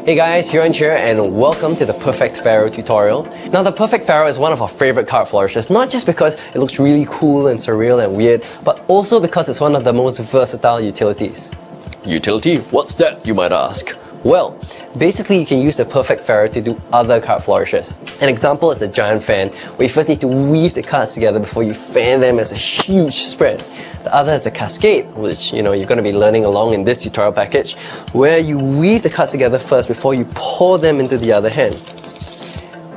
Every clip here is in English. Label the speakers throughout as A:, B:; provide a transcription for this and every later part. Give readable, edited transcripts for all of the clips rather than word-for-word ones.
A: Hey guys, Hiran here and welcome to the Perfect Pharaoh tutorial. Now the Perfect Pharaoh is one of our favorite card flourishes, not just because it looks really cool and surreal and weird, but also because it's one of the most versatile utilities. Utility? What's that, you might ask? Well, basically you can use the Perfect Pharaoh to do other card flourishes. An example is the giant fan, where you first need to weave the cards together before you fan them as a huge spread. The other is the cascade, which you're going to be learning along in this tutorial package, where you weave the cards together first before you pour them into the other hand.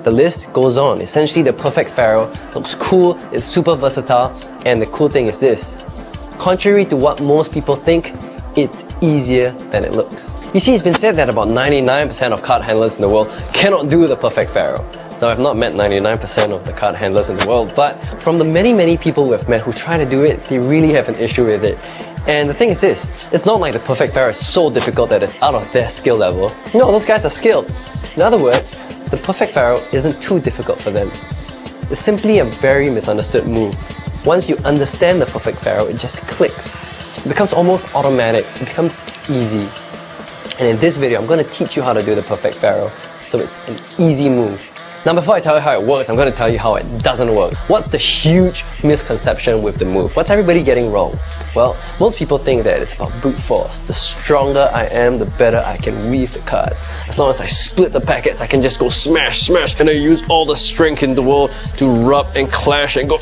A: The list goes on. Essentially, the Perfect Pharaoh looks cool, it's super versatile, and the cool thing is this. Contrary to what most people think, it's easier than it looks. You see, it's been said that about 99% of card handlers in the world cannot do the Perfect Pharaoh. Now, I've not met 99% of the card handlers in the world, but from the many people we've met who try to do it, they really have an issue with it. And the thing is this, it's not like the Perfect Pharaoh is so difficult that it's out of their skill level. No, those guys are skilled. In other words, the Perfect Pharaoh isn't too difficult for them. It's simply a very misunderstood move. Once you understand the Perfect Pharaoh, it just clicks. It becomes almost automatic, it becomes easy. And in this video, I'm going to teach you how to do the Perfect Pharaoh, so it's an easy move. Now before I tell you how it works, I'm going to tell you how it doesn't work. What's the huge misconception with the move? What's everybody getting wrong? Well, most people think that it's about brute force. The stronger I am, the better I can weave the cards. As long as I split the packets, I can just go smash, and I use all the strength in the world to rub and clash and go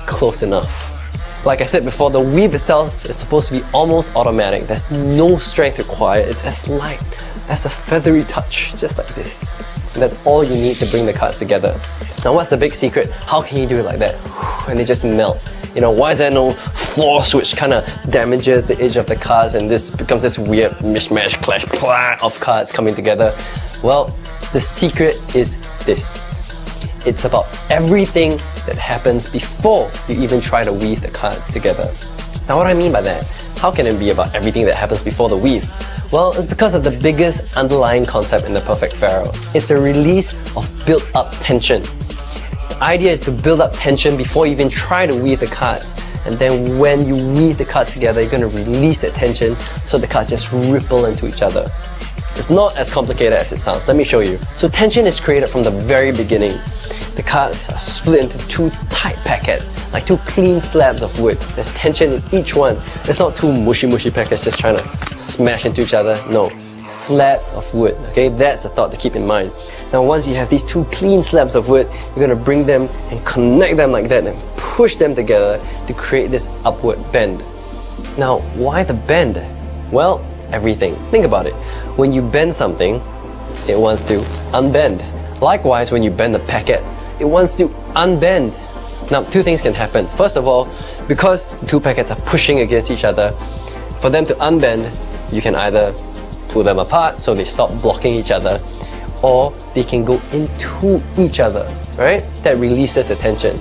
A: Close enough. Like I said before, the weave itself is supposed to be almost automatic. There's no strength required. It's as light as a feathery touch, just like this. And that's all you need to bring the cards together. Now what's the big secret? How can you do it like that? And they just melt. Why is there no force which kind of damages the edge of the cards and this becomes this weird mishmash, clash, of cards coming together? Well, the secret is this. It's about everything that happens before you even try to weave the cards together. Now what do I mean by that? How can it be about everything that happens before the weave? Well, it's because of the biggest underlying concept in the Perfect Pharaoh. It's a release of built-up tension. The idea is to build up tension before you even try to weave the cards. And then when you weave the cards together, you're going to release that tension so the cards just ripple into each other. It's not as complicated as it sounds. Let me show you. So tension is created from the very beginning. The cards are split into two tight packets, like two clean slabs of wood. There's tension in each one. It's not two mushy packets just trying to smash into each other. No, slabs of wood. Okay, that's a thought to keep in mind. Now once you have these two clean slabs of wood, you're going to bring them and connect them like that and push them together to create this upward bend. Now why the bend? Well, everything. Think about it. When you bend something, it wants to unbend. Likewise, when you bend the packet, it wants to unbend. Now, two things can happen. First of all, because the two packets are pushing against each other, for them to unbend, you can either pull them apart so they stop blocking each other, or they can go into each other, right? That releases the tension.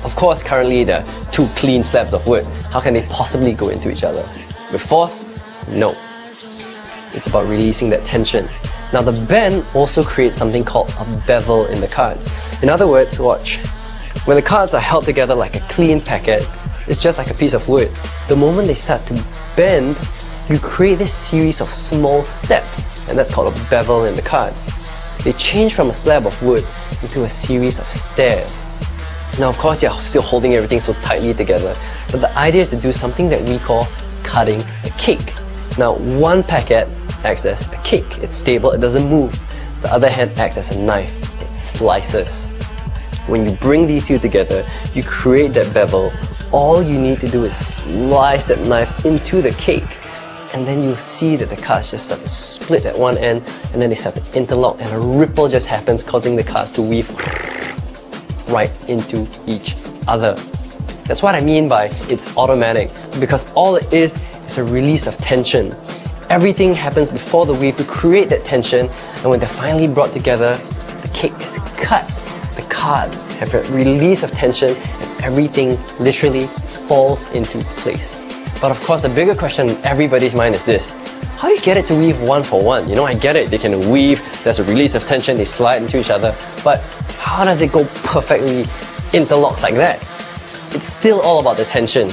A: Of course, currently there are two clean slabs of wood. How can they possibly go into each other? With force? No. It's about releasing that tension. Now the bend also creates something called a bevel in the cards. In other words, watch. When the cards are held together like a clean packet, it's just like a piece of wood. The moment they start to bend, you create this series of small steps, and that's called a bevel in the cards. They change from a slab of wood into a series of stairs. Now of course you're still holding everything so tightly together, but the idea is to do something that we call cutting a cake. Now one packet acts as a cake. It's stable, it doesn't move. The other hand acts as a knife. It slices. When you bring these two together, you create that bevel. All you need to do is slice that knife into the cake, and then you'll see that the cards just start to split at one end, and then they start to interlock, and a ripple just happens, causing the cards to weave right into each other. That's what I mean by it's automatic, because all it is a release of tension. Everything happens before the weave to create that tension, and when they're finally brought together, the cake is cut. The cards have a release of tension, and everything literally falls into place. But of course, the bigger question in everybody's mind is this. How do you get it to weave one for one? I get it, they can weave, there's a release of tension, they slide into each other, but how does it go perfectly interlocked like that? It's still all about the tension.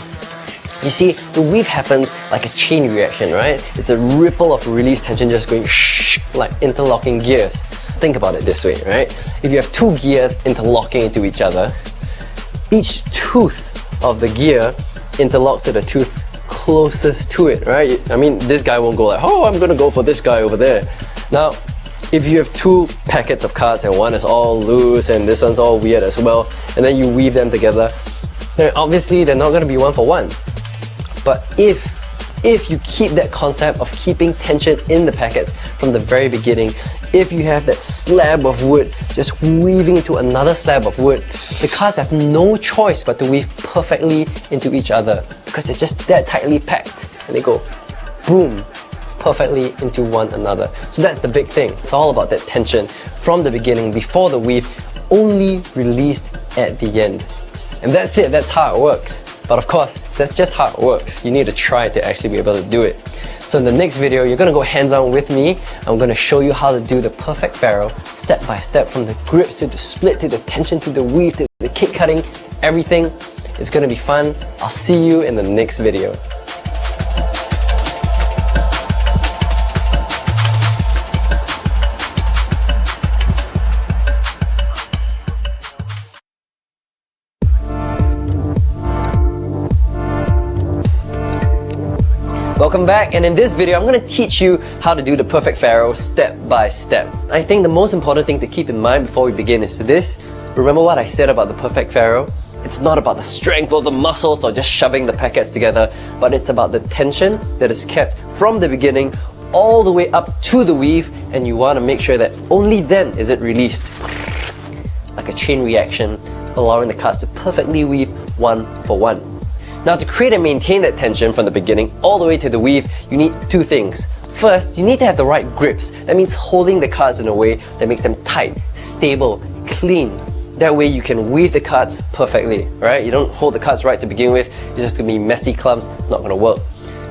A: You see, the weave happens like a chain reaction, right? It's a ripple of release tension just going shh, like interlocking gears. Think about it this way, right? If you have two gears interlocking into each other, each tooth of the gear interlocks to the tooth closest to it, right? I mean, this guy won't go like, oh, I'm gonna go for this guy over there. Now, if you have two packets of cards and one is all loose and this one's all weird as well, and then you weave them together, then obviously they're not gonna be one for one. But if you keep that concept of keeping tension in the packets from the very beginning, if you have that slab of wood just weaving into another slab of wood, the cards have no choice but to weave perfectly into each other because they're just that tightly packed and they go boom, perfectly into one another. So that's the big thing. It's all about that tension from the beginning, before the weave, only released at the end. And that's it, that's how it works. But of course, that's just how it works. You need to try to actually be able to do it. So in the next video, you're gonna go hands-on with me. I'm gonna show you how to do the perfect ferrule, step by step, from the grips to the split, to the tension, to the weave, to the cake cutting, everything. It's gonna be fun. I'll see you in the next video. Welcome back, and in this video I'm going to teach you how to do the perfect ferrule step by step. I think the most important thing to keep in mind before we begin is this. Remember what I said about the perfect ferrule? It's not about the strength or the muscles or just shoving the packets together, but it's about the tension that is kept from the beginning all the way up to the weave, and you want to make sure that only then is it released. Like a chain reaction, allowing the cards to perfectly weave one for one. Now, to create and maintain that tension from the beginning all the way to the weave, you need two things. First, you need to have the right grips. That means holding the cards in a way that makes them tight, stable, clean. That way you can weave the cards perfectly, right? You don't hold the cards right to begin with, it's just gonna be messy clumps, it's not gonna work.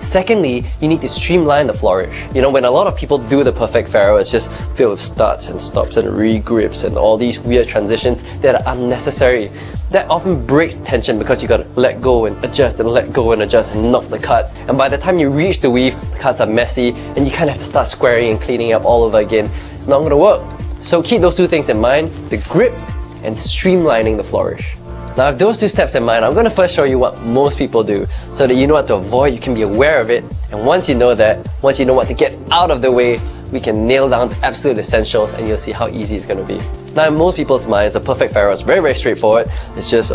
A: Secondly, you need to streamline the flourish. You know, when a lot of people do the perfect ferrule, it's just filled with starts and stops and re-grips and all these weird transitions that are unnecessary. That often breaks tension because you gotta let go and adjust and let go and adjust and knock the cards. And by the time you reach the weave, the cards are messy and you kind of have to start squaring and cleaning up all over again. It's not gonna work. So keep those two things in mind, the grip and streamlining the flourish. Now, with those two steps in mind, I'm going to first show you what most people do so that you know what to avoid, you can be aware of it, and once you know that, once you know what to get out of the way, we can nail down the absolute essentials and you'll see how easy it's going to be. Now, in most people's minds, the perfect ferrule is very, very straightforward. It's just,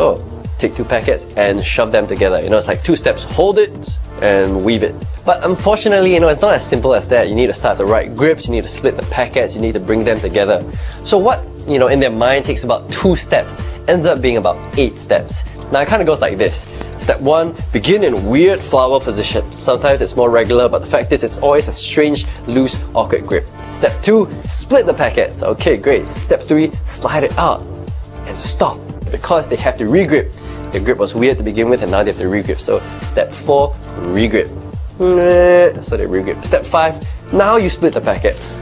A: take two packets and shove them together. You know, it's like two steps, hold it and weave it. But unfortunately, it's not as simple as that. You need to start the right grips, you need to split the packets, you need to bring them together. So what, in their mind takes about 2 steps, ends up being about 8 steps. Now it kind of goes like this. Step 1, begin in weird flower position. Sometimes it's more regular, but the fact is it's always a strange, loose, awkward grip. Step 2, split the packets. Okay, great. Step 3, slide it out and stop, because they have to re-grip. The grip was weird to begin with and now they have to re-grip. So step 4, re-grip. So they re-grip. Step 5, now you split the packets.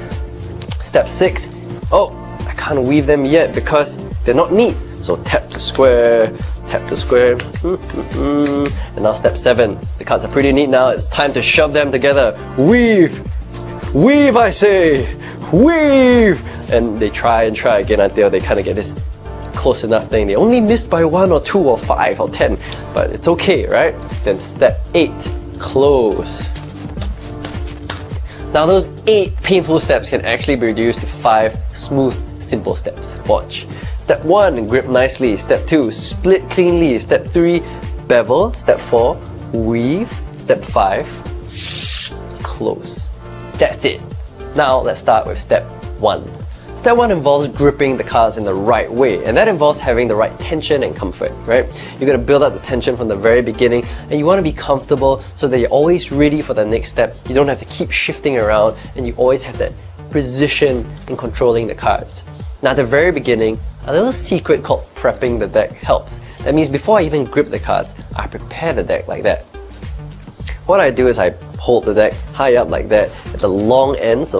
A: Step 6, I can't weave them yet because they're not neat. So tap to square, and now step 7, the cards are pretty neat now, it's time to shove them together. Weave, I say, weave! And they try and try again until they kind of get this close enough thing. They only missed by 1 or 2 or 5 or 10, but it's okay, right? Then step 8, close. Now those 8 painful steps can actually be reduced to 5 smooth, simple steps. Watch. Step 1, grip nicely. Step 2, split cleanly. Step 3, bevel. Step 4, weave. Step 5, close. That's it. Now let's start with step 1. Step 1 involves gripping the cards in the right way, and that involves having the right tension and comfort, right? You're going to build up the tension from the very beginning, and you want to be comfortable so that you're always ready for the next step. You don't have to keep shifting around, and you always have that precision in controlling the cards. Now at the very beginning, a little secret called prepping the deck helps. That means before I even grip the cards, I prepare the deck like that. What I do is I hold the deck high up like that at the long ends,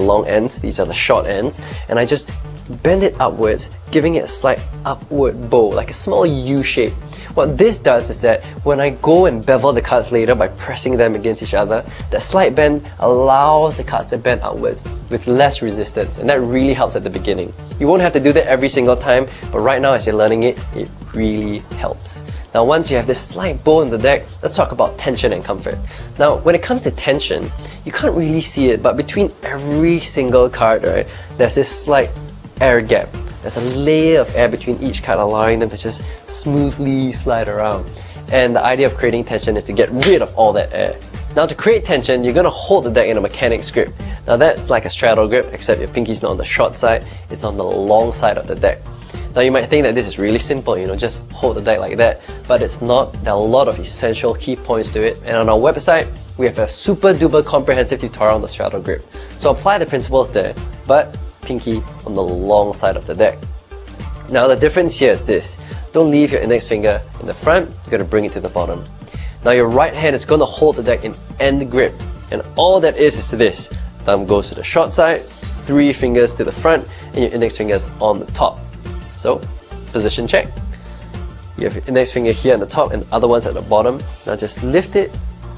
A: these are the short ends, and I just bend it upwards, giving it a slight upward bow, like a small U shape. What this does is that when I go and bevel the cards later by pressing them against each other, that slight bend allows the cards to bend outwards with less resistance, and that really helps at the beginning. You won't have to do that every single time, but right now as you're learning it, it really helps. Now once you have this slight bow in the deck, let's talk about tension and comfort. Now when it comes to tension, you can't really see it, but between every single card, right, there's this slight air gap. There's a layer of air between each card, allowing them to just smoothly slide around. And the idea of creating tension is to get rid of all that air. Now to create tension, you're going to hold the deck in a mechanic's grip. Now that's like a straddle grip, except your pinky's not on the short side, it's on the long side of the deck. Now you might think that this is really simple, just hold the deck like that, but it's not. There are a lot of essential key points to it, and on our website, we have a super duper comprehensive tutorial on the straddle grip. So apply the principles there, but pinky on the long side of the deck. Now the difference here is this. Don't leave your index finger in the front, you're going to bring it to the bottom. Now your right hand is going to hold the deck in end grip, and all that is this. Thumb goes to the short side, 3 fingers to the front, and your index fingers on the top. So, position check. You have your index finger here at the top and the other ones at the bottom. Now just lift it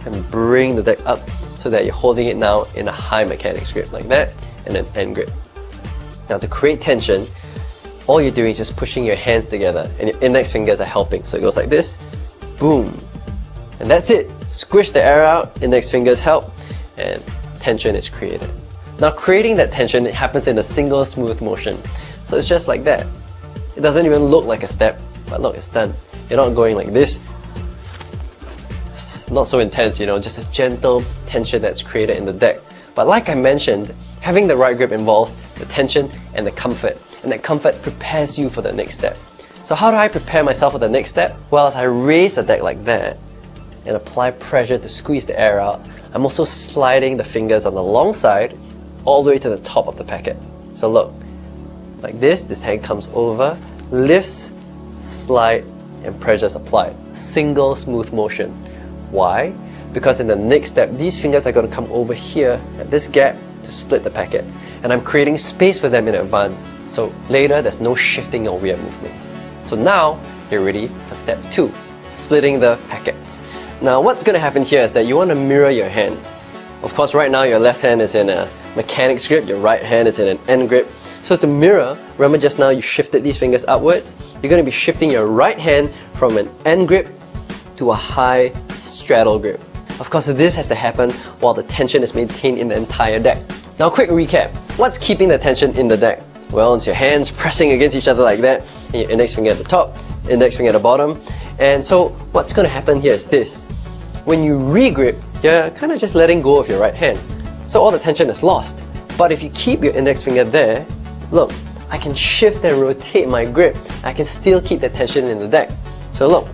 A: and bring the deck up so that you're holding it now in a high mechanics grip like that, and an end grip. Now to create tension, all you're doing is just pushing your hands together and your index fingers are helping. So it goes like this, boom. And that's it. Squish the air out, index fingers help, and tension is created. Now creating that tension, it happens in a single smooth motion. So it's just like that. It doesn't even look like a step, but look, it's done. You're not going like this. It's not so intense, just a gentle tension that's created in the deck. But like I mentioned, having the right grip involves the tension and the comfort. And that comfort prepares you for the next step. So how do I prepare myself for the next step? Well, as I raise the deck like that and apply pressure to squeeze the air out, I'm also sliding the fingers on the long side all the way to the top of the packet. So look, like this hand comes over, lifts, slide, and pressure is applied. Single smooth motion. Why? Because in the next step, these fingers are going to come over here at this gap to split the packets, and I'm creating space for them in advance. So later, there's no shifting or weird movements. So now, you're ready for step 2, splitting the packets. Now what's going to happen here is that you want to mirror your hands. Of course, right now your left hand is in a mechanics grip, your right hand is in an end grip. So to mirror, remember just now you shifted these fingers upwards, you're going to be shifting your right hand from an end grip to a high straddle grip. Of course, this has to happen while the tension is maintained in the entire deck. Now quick recap, what's keeping the tension in the deck? Well, it's your hands pressing against each other like that, and your index finger at the top, index finger at the bottom. And so what's going to happen here is this. When you re-grip, you're kind of just letting go of your right hand. So all the tension is lost. But if you keep your index finger there, look, I can shift and rotate my grip. I can still keep the tension in the deck. So look,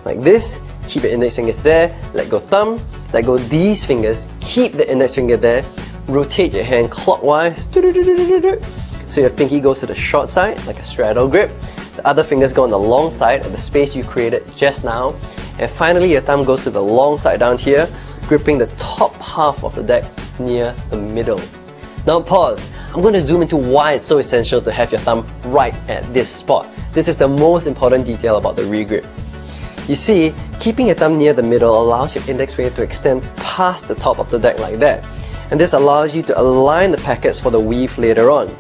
A: like this, keep your index fingers there, let go thumb, let go these fingers, keep the index finger there, rotate your hand clockwise, so your pinky goes to the short side, like a straddle grip, the other fingers go on the long side at the space you created just now, and finally your thumb goes to the long side down here, gripping the top half of the deck near the middle. Now pause. I'm going to zoom into why it's so essential to have your thumb right at this spot. This is the most important detail about the re-grip. You see, keeping your thumb near the middle allows your index finger to extend past the top of the deck like that. And this allows you to align the packets for the weave later on.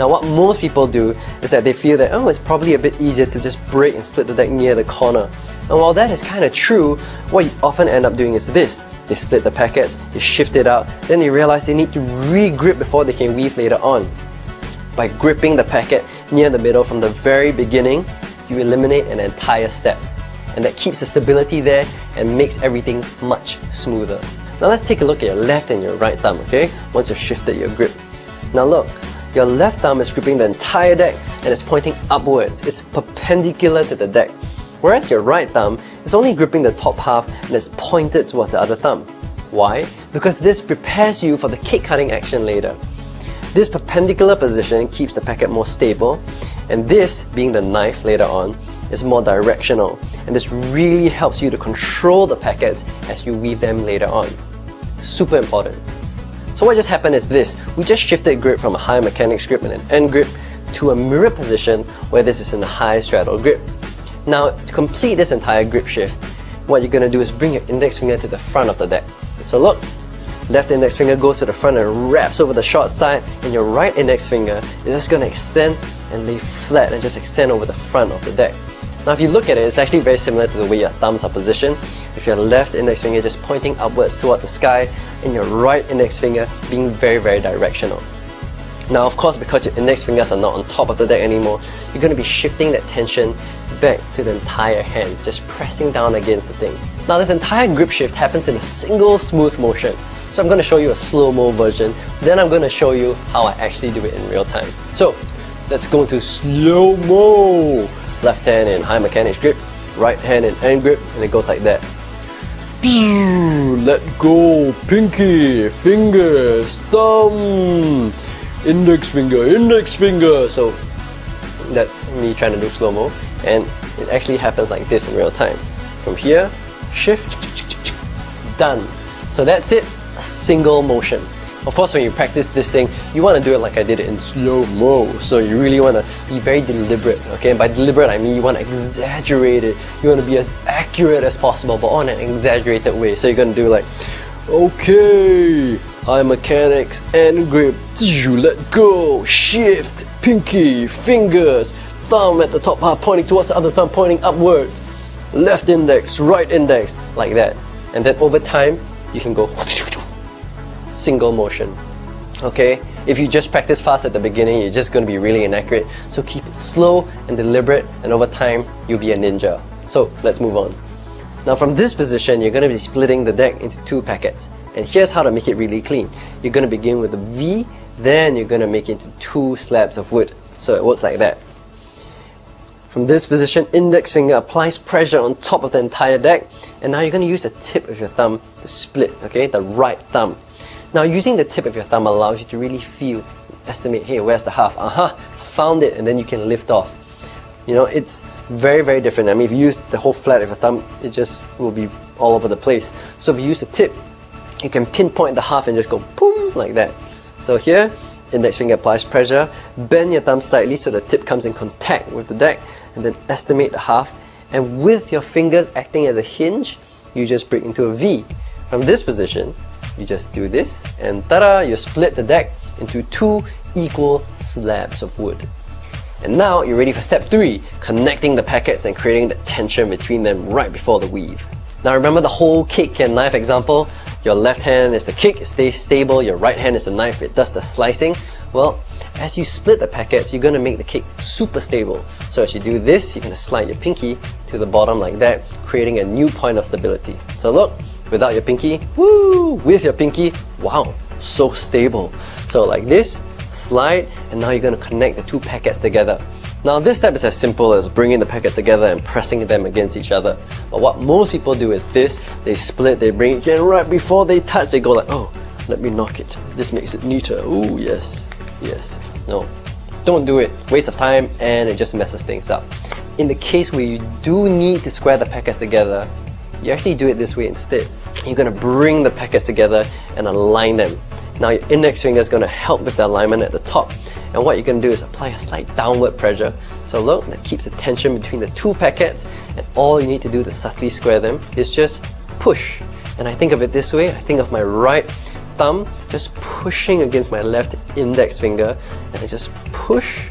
A: Now what most people do is that they feel that, it's probably a bit easier to just break and split the deck near the corner. And while that is kind of true, what you often end up doing is this. They split the packets, they shift it out, then they realize they need to re-grip before they can weave later on. By gripping the packet near the middle from the very beginning, you eliminate an entire step. And that keeps the stability there and makes everything much smoother. Now let's take a look at your left and your right thumb, okay? Once you've shifted your grip. Now look, your left thumb is gripping the entire deck and it's pointing upwards. It's perpendicular to the deck. Whereas your right thumb is only gripping the top half and is pointed towards the other thumb. Why? Because this prepares you for the cake cutting action later. This perpendicular position keeps the packet more stable, and this, being the knife later on, is more directional, and this really helps you to control the packets as you weave them later on. Super important. So what just happened is this. We just shifted grip from a high mechanics grip and an end grip to a mirror position where this is in a high straddle grip. Now, to complete this entire grip shift, what you're going to do is bring your index finger to the front of the deck. So look, left index finger goes to the front and wraps over the short side, and your right index finger is just going to extend and lay flat and just extend over the front of the deck. Now if you look at it, it's actually very similar to the way your thumbs are positioned, with your left index finger just pointing upwards towards the sky and your right index finger being very, very directional. Now of course, because your index fingers are not on top of the deck anymore, you're going to be shifting that tension back to the entire hands, just pressing down against the thing. Now this entire grip shift happens in a single smooth motion. So I'm going to show you a slow-mo version, then I'm going to show you how I actually do it in real time. So let's go into slow-mo. Left hand in high mechanics grip, right hand in end grip, and it goes like that. Let go, pinky, fingers, thumb, index finger. So that's me trying to do slow-mo, and it actually happens like this in real time. From here, shift, done. So that's it, a single motion. Of course, when you practice this thing, you want to do it like I did it in slow-mo. So you really want to be very deliberate, okay? And by deliberate, I mean you want to exaggerate it. You want to be as accurate as possible, but on an exaggerated way. So you're going to do like, okay, high mechanics, end grip, let go, shift, pinky, fingers, thumb at the top half pointing towards the other thumb, pointing upwards, left index, right index, like that. And then over time, you can go single motion. Okay, if you just practice fast at the beginning, you're just going to be really inaccurate. So keep it slow and deliberate, and over time you'll be a ninja. So let's move on. Now from this position, you're going to be splitting the deck into two packets, and here's how to make it really clean. You're going to begin with a V, then you're going to make it into two slabs of wood. So it works like that. From this position, index finger applies pressure on top of the entire deck, and now you're going to use the tip of your thumb to split, okay, the right thumb. Now using the tip of your thumb allows you to really feel, estimate, hey, where's the half? Found it, and then you can lift off. You know, it's very, very different. I mean, if you use the whole flat of your thumb, it just will be all over the place. So if you use the tip, you can pinpoint the half and just go boom, like that. So here, index finger applies pressure, bend your thumb slightly so the tip comes in contact with the deck, and then estimate the half, and with your fingers acting as a hinge, you just break into a V. From this position, you just do this, and ta-da, you split the deck into two equal slabs of wood. And now you're ready for step 3, connecting the packets and creating the tension between them right before the weave. Now remember the whole cake and knife example? Your left hand is the cake, it stays stable, your right hand is the knife, it does the slicing. Well, as you split the packets, you're going to make the cake super stable. So as you do this, you're going to slide your pinky to the bottom like that, creating a new point of stability. So look, without your pinky, woo! With your pinky, wow, so stable. So like this, slide, and now you're going to connect the two packets together. Now this step is as simple as bringing the packets together and pressing them against each other. But what most people do is this, they split, they bring it in right before they touch, they go like, oh, let me knock it. This makes it neater. Oh yes, yes. No, don't do it. Waste of time, and it just messes things up. In the case where you do need to square the packets together, you actually do it this way instead. You're going to bring the packets together and align them. Now your index finger is going to help with the alignment at the top, and what you're going to do is apply a slight downward pressure. So look, that keeps the tension between the two packets, and all you need to do to subtly square them is just push. And I think of it this way, I think of my right thumb just pushing against my left index finger, and I just push,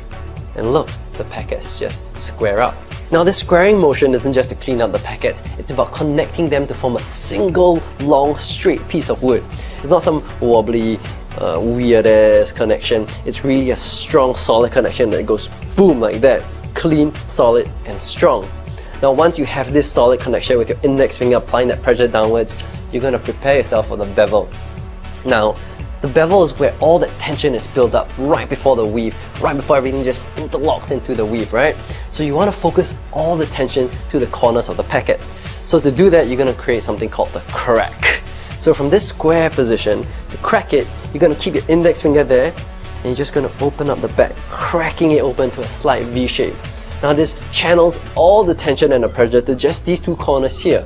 A: and look, the packets just square up. Now this squaring motion isn't just to clean up the packets, it's about connecting them to form a single long straight piece of wood. It's not some wobbly weird ass connection, it's really a strong solid connection that goes boom like that, clean, solid and strong. Now once you have this solid connection with your index finger applying that pressure downwards, you're going to prepare yourself for the bevel. Now the bevel is where all that tension is built up right before the weave, right before everything just interlocks into the weave, right? So you want to focus all the tension to the corners of the packets. So to do that, you're going to create something called the crack. So from this square position, to crack it, you're going to keep your index finger there, and you're just going to open up the back, cracking it open to a slight V shape. Now this channels all the tension and the pressure to just these two corners here.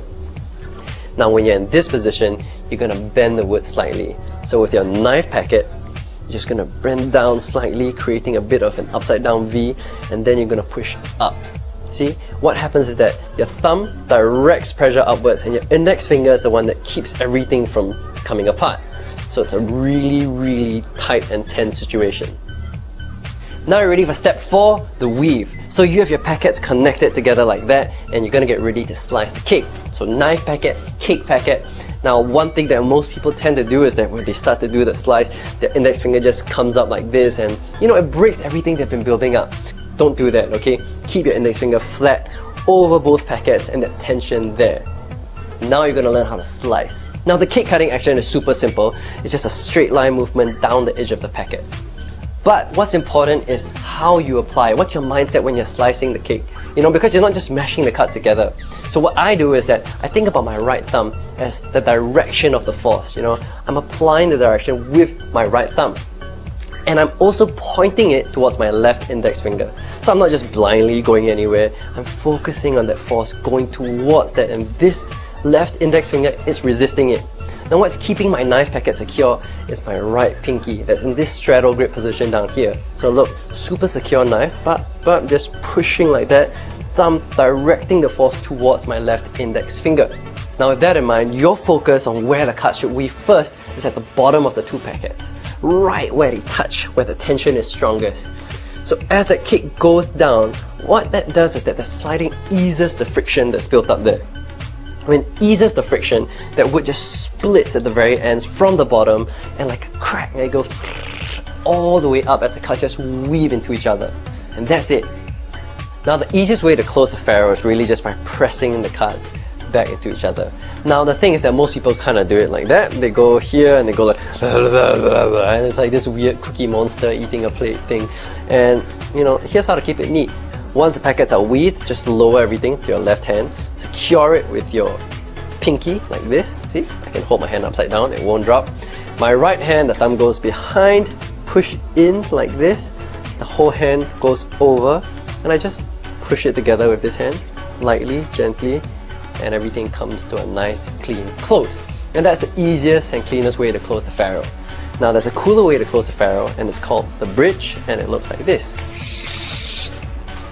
A: Now when you're in this position, you're going to bend the wood slightly. So with your knife packet, you're just going to bend down slightly, creating a bit of an upside down V, and then you're going to push up. See, what happens is that your thumb directs pressure upwards and your index finger is the one that keeps everything from coming apart. So it's a really, really tight and tense situation. Now you're ready for step 4, the weave. So you have your packets connected together like that, and you're gonna get ready to slice the cake. So knife packet, cake packet. Now one thing that most people tend to do is that when they start to do the slice, their index finger just comes up like this, and it breaks everything they've been building up. Don't do that, okay? Keep your index finger flat over both packets and that tension there. Now you're gonna learn how to slice. Now the cake cutting action is super simple. It's just a straight line movement down the edge of the packet. But what's important is how you apply. What's your mindset when you're slicing the cake? Because you're not just mashing the cuts together. So what I do is that I think about my right thumb as the direction of the force. I'm applying the direction with my right thumb. And I'm also pointing it towards my left index finger. So I'm not just blindly going anywhere. I'm focusing on that force going towards that, and this left index finger is resisting it. Now what's keeping my knife packet secure is my right pinky that's in this straddle grip position down here. So look, super secure knife, but just pushing like that, thumb directing the force towards my left index finger. Now with that in mind, your focus on where the cut should weave first is at the bottom of the two packets, right where they touch, where the tension is strongest. So as that cake goes down, what that does is that the sliding eases the friction that's built up there. When it eases the friction, that wood just splits at the very ends from the bottom, and like a crack, it goes all the way up as the cuts just weave into each other. And that's it. Now the easiest way to close the ferrule is really just by pressing the cuts back into each other. Now the thing is that most people kind of do it like that. They go here and they go like and it's like this weird cookie monster eating a plate thing. And here's how to keep it neat. Once the packets are weaved, just lower everything to your left hand, secure it with your pinky like this. See, I can hold my hand upside down, it won't drop. My right hand, the thumb goes behind, push in like this, the whole hand goes over, and I just push it together with this hand, lightly, gently, and everything comes to a nice clean close. And that's the easiest and cleanest way to close the ferrule. Now there's a cooler way to close the ferrule, and it's called the bridge, and it looks like this.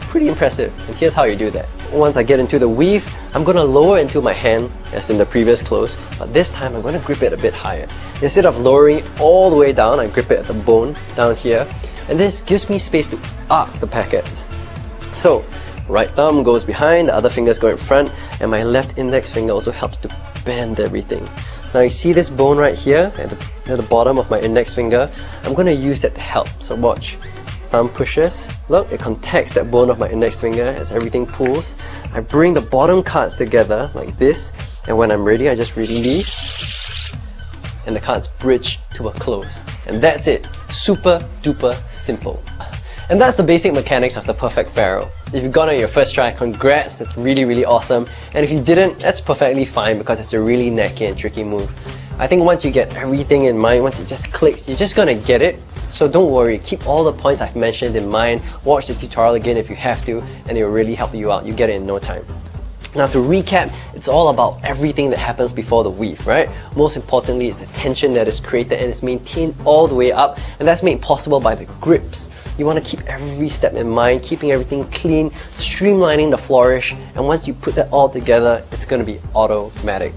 A: Pretty impressive, and here's how you do that. Once I get into the weave, I'm going to lower into my hand as in the previous close, but this time I'm going to grip it a bit higher. Instead of lowering it all the way down, I grip it at the bone down here, and this gives me space to arc the packets. So, right thumb goes behind, the other fingers go in front, and my left index finger also helps to bend everything. Now you see this bone right here at the bottom of my index finger? I'm going to use that to help, so watch. Thumb pushes, look, it contacts that bone of my index finger as everything pulls. I bring the bottom cards together like this, and when I'm ready, I just release, and the cards bridge to a close. And that's it. Super duper simple. And that's the basic mechanics of the perfect ferrule. If you got it on your first try, congrats, that's really, really awesome. And if you didn't, that's perfectly fine because it's a really necky and tricky move. I think once you get everything in mind, once it just clicks, you're just gonna get it. So don't worry, keep all the points I've mentioned in mind, watch the tutorial again if you have to, and it will really help you out. You get it in no time. Now to recap, it's all about everything that happens before the weave, right? Most importantly is the tension that is created and is maintained all the way up, and that's made possible by the grips. You want to keep every step in mind, keeping everything clean, streamlining the flourish, and once you put that all together, it's going to be automatic.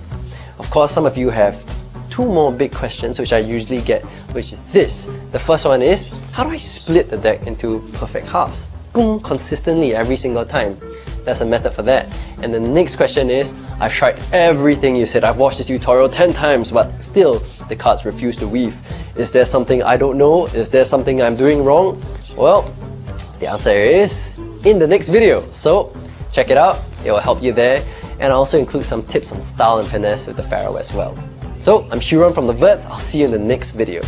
A: Of course, some of you have two more big questions which I usually get, which is this. The first one is, how do I split the deck into perfect halves? Boom, consistently every single time. That's a method for that. And the next question is, I've tried everything you said. I've watched this tutorial 10 times, but still the cards refuse to weave. Is there something I don't know? Is there something I'm doing wrong? Well, the answer is in the next video. So check it out, it will help you there. And I also include some tips on style and finesse with the ferrule as well. So I'm Huron from The Vert. I'll see you in the next video.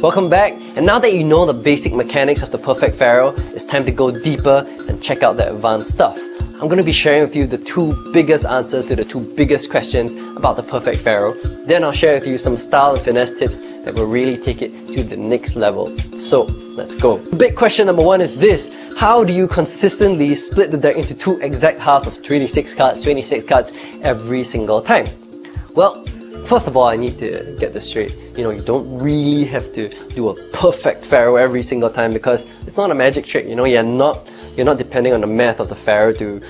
A: Welcome back, and now that you know the basic mechanics of the perfect ferrule, it's time to go deeper and check out the advanced stuff. I'm going to be sharing with you the two biggest answers to the two biggest questions about the perfect ferrule. Then I'll share with you some style and finesse tips that will really take it to the next level. So let's go. Big question number 1 is this: how do you consistently split the deck into 2 exact halves of 26 cards every single time? Well, first of all, I need to get this straight. You don't really have to do a perfect pharaoh every single time, because it's not a magic trick. You're not depending on the math of the pharaoh to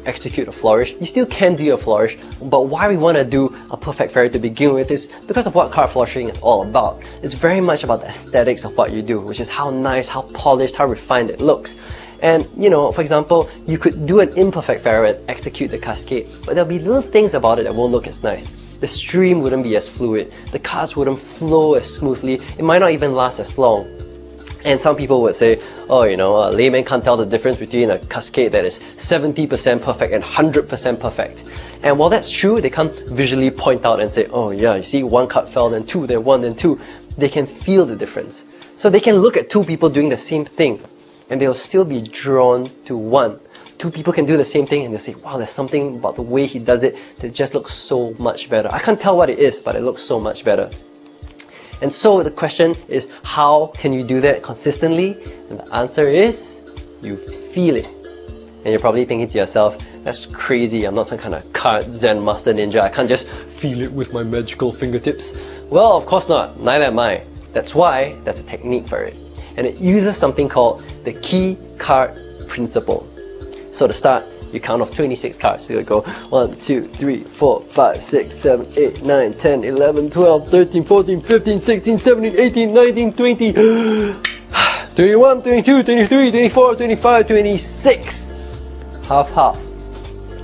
A: execute a flourish. You still can do a flourish, but why we want to do a perfect pharaoh to begin with is because of what card flourishing is all about. It's very much about the aesthetics of what you do, which is how nice, how polished, how refined it looks. And for example, you could do an imperfect pharaoh and execute the cascade, but there'll be little things about it that won't look as nice. The stream wouldn't be as fluid, the cards wouldn't flow as smoothly, it might not even last as long. And some people would say, oh, a layman can't tell the difference between a cascade that is 70% perfect and 100% perfect. And while that's true, they can't visually point out and say, oh yeah, you see 1 card fell, then 2, then 1, then 2. They can feel the difference. So they can look at 2 people doing the same thing, and they'll still be drawn to 1. 2 people can do the same thing and they'll say, wow, there's something about the way he does it that just looks so much better. I can't tell what it is, but it looks so much better. And so the question is, how can you do that consistently? And the answer is, you feel it. And you're probably thinking to yourself, that's crazy, I'm not some kind of card Zen master ninja, I can't just feel it with my magical fingertips. Well, of course not, neither am I. That's why there's a technique for it. And it uses something called the key card principle. So to start, you count off 26 cards. So you go 1, 2, 3, 4, 5, 6, 7, 8, 9, 10, 11, 12, 13, 14, 15, 16, 17, 18, 19, 20, 21, 22, 23, 24, 25, 26. Half.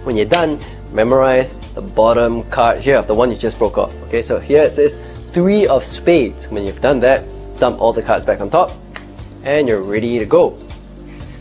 A: When you're done, memorize the bottom card here of the one you just broke off. Okay, so here it says 3 of spades. When you've done that, dump all the cards back on top, and you're ready to go.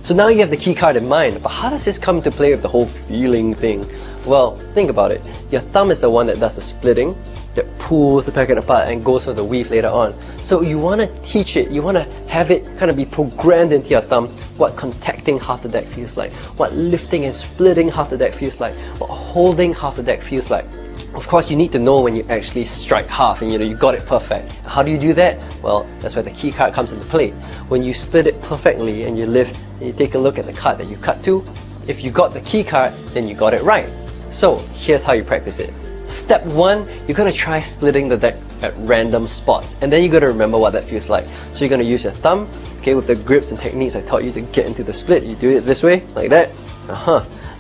A: So now you have the key card in mind, but how does this come to play with the whole feeling thing? Well, think about it. Your thumb is the one that does the splitting, that pulls the packet apart and goes for the weave later on. So you want to teach it, you want to have it kind of be programmed into your thumb what contacting half the deck feels like, what lifting and splitting half the deck feels like, what holding half the deck feels like. Of course, you need to know when you actually strike half and you got it perfect. How do you do that? Well, that's where the key card comes into play. When you split it perfectly and you lift and you take a look at the card that you cut to, if you got the key card, then you got it right. So here's how you practice it. Step 1, you're going to try splitting the deck at random spots, and then you're going to remember what that feels like. So you're going to use your thumb, okay, with the grips and techniques I taught you to get into the split. You do it this way, like that.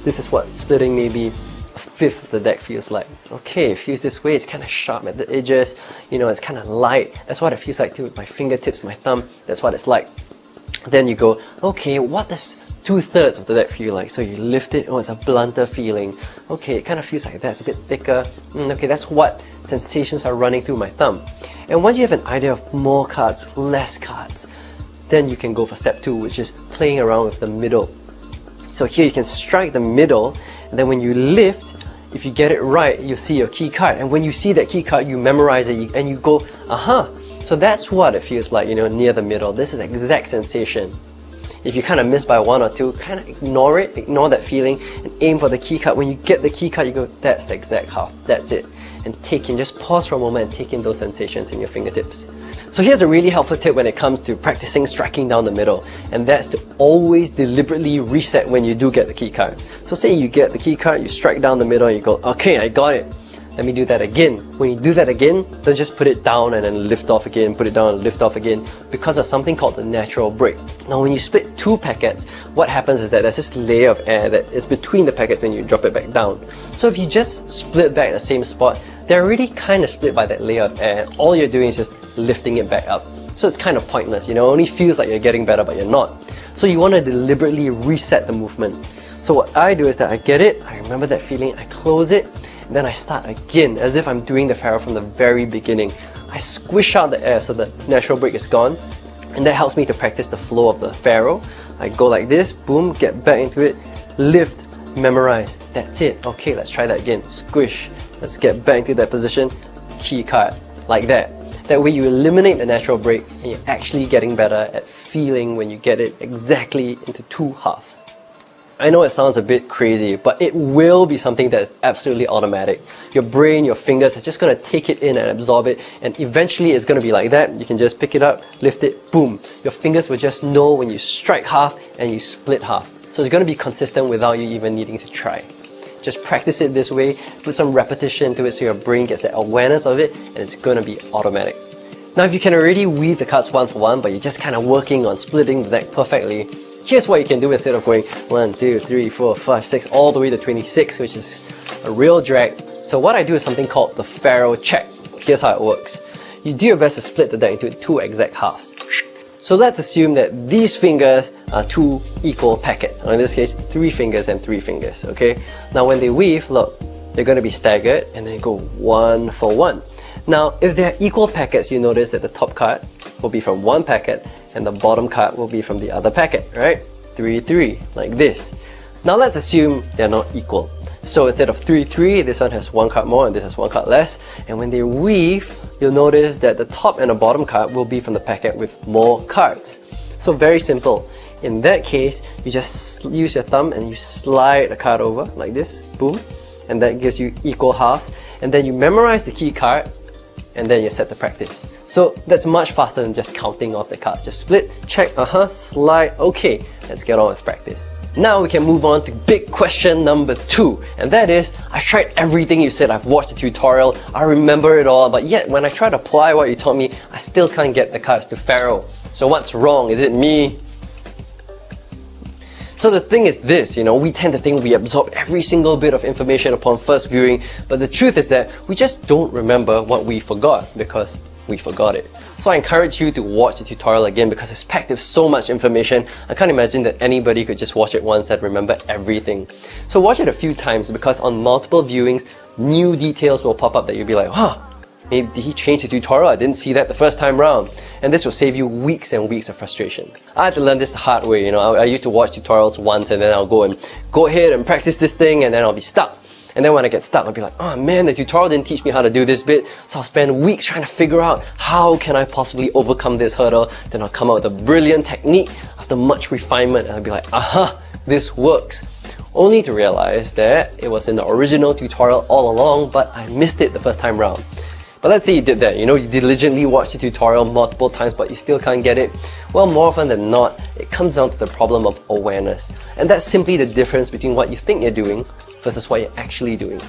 A: This is what splitting maybe a fifth of the deck feels like. Okay, it feels this way, it's kind of sharp at the edges, it's kind of light. That's what it feels like too with my fingertips, my thumb, that's what it's like. Then you go, okay, what does 2/3 of the deck feel like? So you lift it, oh, it's a blunter feeling. Okay, it kind of feels like that, it's a bit thicker. Okay, that's what sensations are running through my thumb. And once you have an idea of more cards, less cards, then you can go for step 2, which is playing around with the middle. So here you can strike the middle, and then when you lift, if you get it right, you see your key card. And when you see that key card, you memorize it and you go, aha! So that's what it feels like, near the middle. This is the exact sensation. If you kind of miss by 1 or 2, kind of ignore it, ignore that feeling, and aim for the key card. When you get the key card, you go, that's the exact half, that's it. And just pause for a moment and take in those sensations in your fingertips. So here's a really helpful tip when it comes to practicing striking down the middle, and that's to always deliberately reset when you do get the key card. So say you get the key card, you strike down the middle, you go, okay, I got it. Let me do that again. When you do that again, don't just put it down and then lift off again, put it down and lift off again, because of something called the natural break. Now when you split 2 packets, what happens is that there's this layer of air that is between the packets when you drop it back down. So if you just split back at the same spot, they're already kind of split by that layer of air. All you're doing is just lifting it back up. So it's kind of pointless, it only feels like you're getting better, but you're not. So you want to deliberately reset the movement. So what I do is that I get it, I remember that feeling, I close it, and then I start again, as if I'm doing the pharaoh from the very beginning. I squish out the air so the natural break is gone, and that helps me to practice the flow of the pharaoh. I go like this, boom, get back into it, lift, memorize, that's it. Okay, let's try that again, squish, let's get back into that position, key card, like that. That way you eliminate the natural break and you're actually getting better at feeling when you get it exactly into 2 halves. I know it sounds a bit crazy, but it will be something that is absolutely automatic. Your brain, your fingers are just going to take it in and absorb it, and eventually it's going to be like that. You can just pick it up, lift it, boom. Your fingers will just know when you strike half and you split half. So it's going to be consistent without you even needing to try. Just practice it this way, put some repetition into it so your brain gets the awareness of it, and it's going to be automatic. Now, if you can already weave the cards one for one, but you're just kind of working on splitting the deck perfectly, here's what you can do instead of going 1, 2, 3, 4, 5, 6, all the way to 26, which is a real drag. So what I do is something called the Pharaoh check. Here's how it works. You do your best to split the deck into 2 exact halves. So let's assume that these fingers are 2 equal packets, or in this case, 3 fingers and 3 fingers, okay? Now when they weave, look, they're going to be staggered and then go 1 for 1. Now, if they're equal packets, you notice that the top card will be from one packet and the bottom card will be from the other packet, right? 3, 3, like this. Now let's assume they're not equal. So instead of 3, 3, this one has 1 card more and this has 1 card less. And when they weave, you'll notice that the top and the bottom card will be from the packet with more cards. So very simple. In that case, you just use your thumb and you slide the card over like this, boom. And that gives you equal halves. And then you memorize the key card and then you're set to practice. So that's much faster than just counting off the cards. Just split, check, slide, okay, let's get on with practice. Now we can move on to big question number 2, and that is, I've tried everything you said, I've watched the tutorial, I remember it all, but yet when I try to apply what you taught me, I still can't get the cards to Pharaoh. So what's wrong? Is it me? So the thing is this, we tend to think we absorb every single bit of information upon first viewing, but the truth is that we just don't remember what we forgot because we forgot it. So I encourage you to watch the tutorial again because it's packed with so much information. I can't imagine that anybody could just watch it once and remember everything. So watch it a few times because on multiple viewings, new details will pop up that you'll be like, maybe did he change the tutorial? I didn't see that the first time round. And this will save you weeks and weeks of frustration. I had to learn this the hard way, I used to watch tutorials once and then I'll go ahead and practice this thing and then I'll be stuck. And then when I get stuck, I'll be like, oh man, the tutorial didn't teach me how to do this bit. So I'll spend weeks trying to figure out how can I possibly overcome this hurdle. Then I'll come up with a brilliant technique after much refinement and I'll be like, this works. Only to realize that it was in the original tutorial all along, but I missed it the first time round. But let's say you did that, you diligently watched the tutorial multiple times but you still can't get it. Well, more often than not, it comes down to the problem of awareness. And that's simply the difference between what you think you're doing versus what you're actually doing.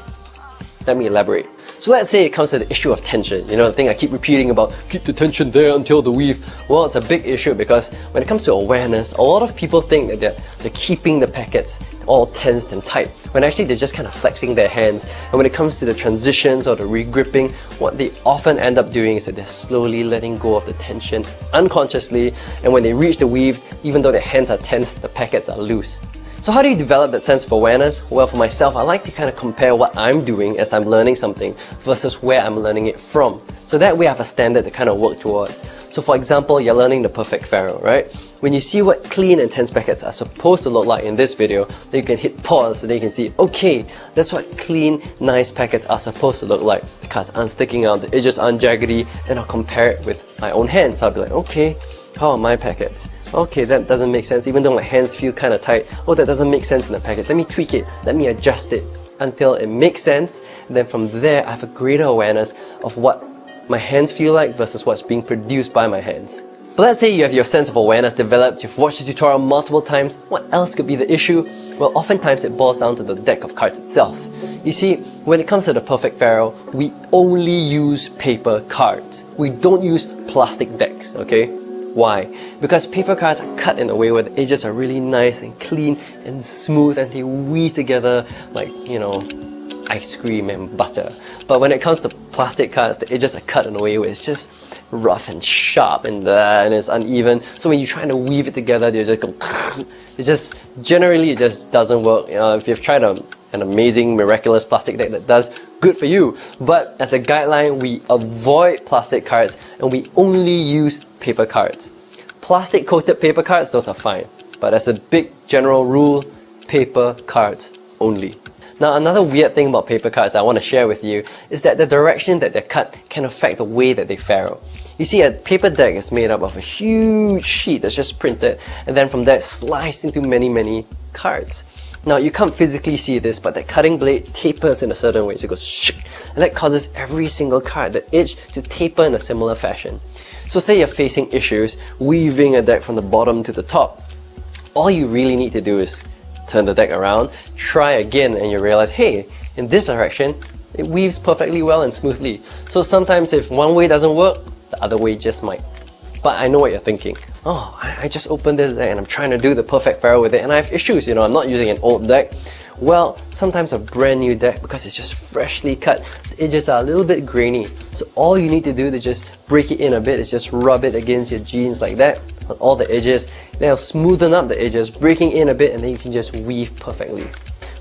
A: Let me elaborate. So let's say it comes to the issue of tension, the thing I keep repeating about keep the tension there until the weave. Well, it's a big issue because when it comes to awareness, a lot of people think that they're keeping the packets all tensed and tight, when actually they're just kind of flexing their hands. And when it comes to the transitions or the regripping, what they often end up doing is that they're slowly letting go of the tension unconsciously, and when they reach the weave, even though their hands are tense, the packets are loose. So how do you develop that sense of awareness? Well, for myself, I like to kind of compare what I'm doing as I'm learning something versus where I'm learning it from. So that way I have a standard to kind of work towards. So for example, you're learning the perfect Pharaoh, right? When you see what clean and tense packets are supposed to look like in this video, then you can hit pause and then you can see, okay, that's what clean, nice packets are supposed to look like. The cards aren't sticking out, the edges aren't jaggedy. Then I'll compare it with my own hands. So I'll be like, okay, how are my packets? Okay, that doesn't make sense, even though my hands feel kind of tight. Oh, that doesn't make sense in the packets. Let me tweak it, let me adjust it until it makes sense. And then from there, I have a greater awareness of what my hands feel like versus what's being produced by my hands. But let's say you have your sense of awareness developed, you've watched the tutorial multiple times, what else could be the issue? Well, oftentimes it boils down to the deck of cards itself. You see, when it comes to the perfect Pharaoh, we only use paper cards. We don't use plastic decks, okay? Why? Because paper cards are cut in a way where the edges are really nice and clean and smooth and they weave together like, ice cream and butter. But when it comes to plastic cards, the edges are cut in a way where it's just rough and sharp and it's uneven. So when you're trying to weave it together, they just go generally it just doesn't work. If you've tried an amazing, miraculous plastic deck that does, good for you. But as a guideline, we avoid plastic cards and we only use paper cards. Plastic coated paper cards, those are fine. But as a big general rule, paper cards only. Now, another weird thing about paper cards that I want to share with you is that the direction that they're cut can affect the way that they Pharaoh. You see, a paper deck is made up of a huge sheet that's just printed, and then from that sliced into many, many cards. Now, you can't physically see this, but that cutting blade tapers in a certain way, so it goes shh, and that causes every single card, the edge, to taper in a similar fashion. So say you're facing issues weaving a deck from the bottom to the top. All you really need to do is turn the deck around, try again, and you realize, hey, in this direction, it weaves perfectly well and smoothly. So sometimes if one way doesn't work, the other way just might. But I know what you're thinking. Oh, I just opened this deck and I'm trying to do the perfect pharaoh with it and I have issues, I'm not using an old deck. Well, sometimes a brand new deck, because it's just freshly cut, the edges are a little bit grainy. So all you need to do to just break it in a bit is just rub it against your jeans like that, on all the edges. Then it'll smoothen up the edges, breaking in a bit, and then you can just weave perfectly.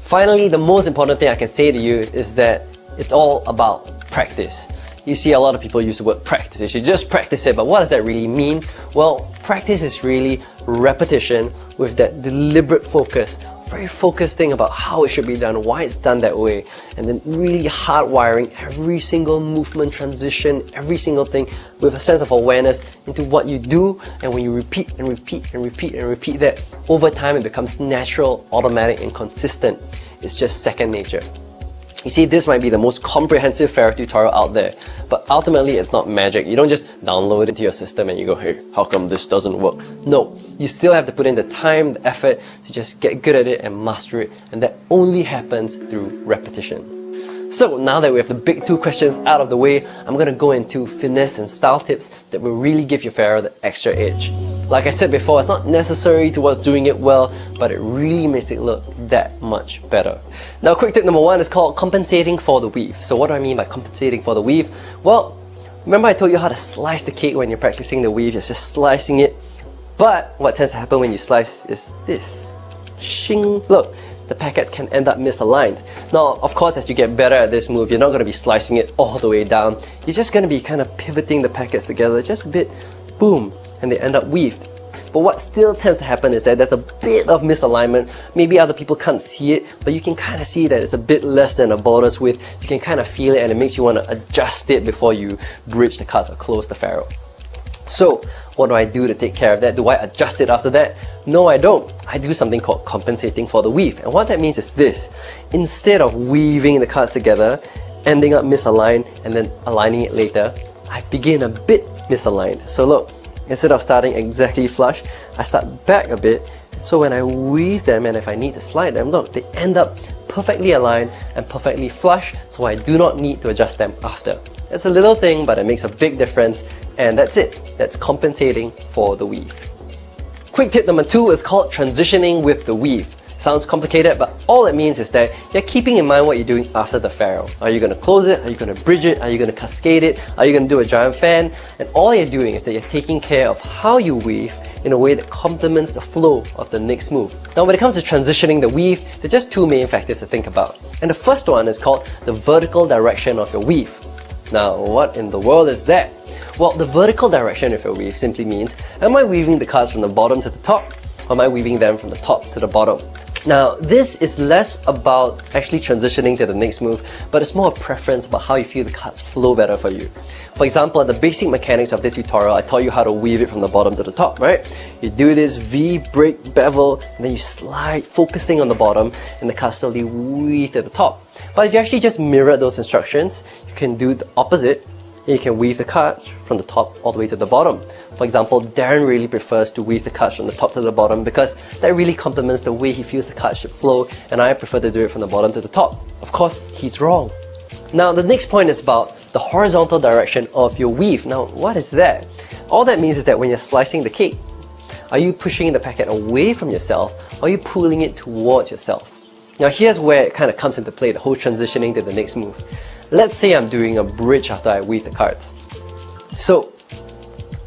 A: Finally, the most important thing I can say to you is that it's all about practice. You see a lot of people use the word practice. You should just practice it, but what does that really mean? Well, practice is really repetition with that deliberate focus. Very focused thing about how it should be done, why it's done that way, and then really hardwiring every single movement, transition, every single thing with a sense of awareness into what you do. And when you repeat and repeat and repeat and repeat that, over time it becomes natural, automatic, and consistent. It's just second nature. You see, this might be the most comprehensive pharaoh tutorial out there, but ultimately it's not magic. You don't just download it to your system and you go, hey, how come this doesn't work? No, you still have to put in the time, the effort to just get good at it and master it, and that only happens through repetition. So now that we have the big two questions out of the way, I'm going to go into finesse and style tips that will really give your pharaoh the extra edge. Like I said before, it's not necessary towards doing it well, but it really makes it look that much better. Now, quick tip number one is called compensating for the weave. So what do I mean by compensating for the weave? Well, remember I told you how to slice the cake when you're practicing the weave, it's just slicing it. But what tends to happen when you slice is this. Shing! Look, the packets can end up misaligned. Now, of course, as you get better at this move, you're not going to be slicing it all the way down. You're just going to be kind of pivoting the packets together just a bit, boom, and they end up weaved. But what still tends to happen is that there's a bit of misalignment. Maybe other people can't see it, but you can kind of see that it's a bit less than a border's width. You can kind of feel it, and it makes you want to adjust it before you bridge the cards or close the pharaoh. So, what do I do to take care of that? Do I adjust it after that? No, I don't. I do something called compensating for the weave. And what that means is this. Instead of weaving the cards together, ending up misaligned, and then aligning it later, I begin a bit misaligned. So look, instead of starting exactly flush, I start back a bit. So when I weave them, and if I need to slide them, look, they end up perfectly aligned and perfectly flush, so I do not need to adjust them after. It's a little thing, but it makes a big difference, and that's it. That's compensating for the weave. Quick tip number two is called transitioning with the weave. Sounds complicated, but all it means is that you're keeping in mind what you're doing after the pharaoh. Are you going to close it? Are you going to bridge it? Are you going to cascade it? Are you going to do a giant fan? And all you're doing is that you're taking care of how you weave in a way that complements the flow of the next move. Now, when it comes to transitioning the weave, there's just two main factors to think about. And the first one is called the vertical direction of your weave. Now, what in the world is that? Well, the vertical direction of your weave simply means, am I weaving the cards from the bottom to the top, or am I weaving them from the top to the bottom? Now, this is less about actually transitioning to the next move, but it's more a preference about how you feel the cards flow better for you. For example, the basic mechanics of this tutorial, I taught you how to weave it from the bottom to the top, right? You do this V, break, bevel, and then you slide, focusing on the bottom, and the cards slowly weave to the top. But if you actually just mirror those instructions, you can do the opposite. You can weave the cards from the top all the way to the bottom. For example, Darren really prefers to weave the cards from the top to the bottom because that really complements the way he feels the cards should flow, and I prefer to do it from the bottom to the top. Of course, he's wrong. Now, the next point is about the horizontal direction of your weave. Now, what is that? All that means is that when you're slicing the cake, are you pushing the packet away from yourself, or are you pulling it towards yourself? Now, here's where it kind of comes into play, the whole transitioning to the next move. Let's say I'm doing a bridge after I weave the cards. So,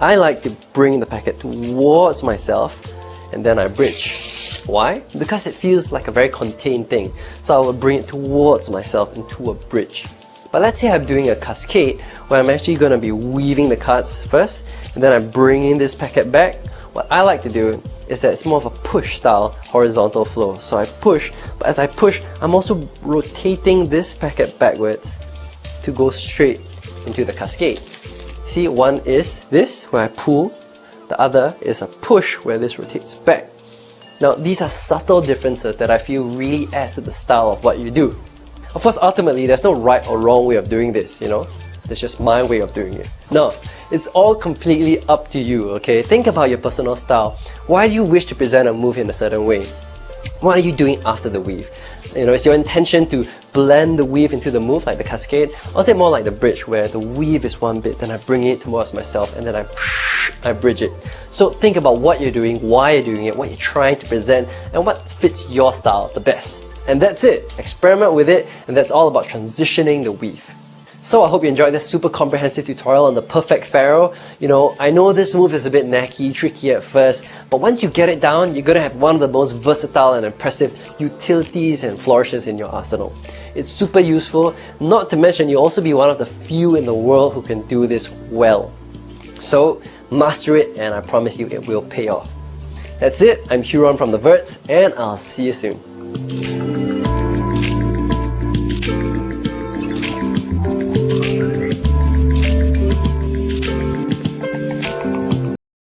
A: I like to bring the packet towards myself and then I bridge. Why? Because it feels like a very contained thing. So I will bring it towards myself into a bridge. But let's say I'm doing a cascade where I'm actually going to be weaving the cards first and then I'm bringing this packet back. What I like to do is that it's more of a push style horizontal flow. So I push, but as I push, I'm also rotating this packet backwards to go straight into the cascade. See, one is this, where I pull. The other is a push, where this rotates back. Now, these are subtle differences that I feel really add to the style of what you do. Of course, ultimately, there's no right or wrong way of doing this, you know? There's just my way of doing it. No, it's all completely up to you, okay? Think about your personal style. Why do you wish to present a move in a certain way? What are you doing after the weave? You know, is your intention to blend the weave into the move like the cascade? Or is it more like the bridge where the weave is one bit, then I bring it towards myself and then I bridge it? So think about what you're doing, why you're doing it, what you're trying to present, and what fits your style the best. And that's it. Experiment with it, and that's all about transitioning the weave. So I hope you enjoyed this super comprehensive tutorial on the perfect pharaoh. You know, I know this move is a bit knacky, tricky at first, but once you get it down, you're going to have one of the most versatile and impressive utilities and flourishes in your arsenal. It's super useful, not to mention you'll also be one of the few in the world who can do this well. So master it, and I promise you it will pay off. That's it. I'm Huron from The Verts, and I'll see you soon.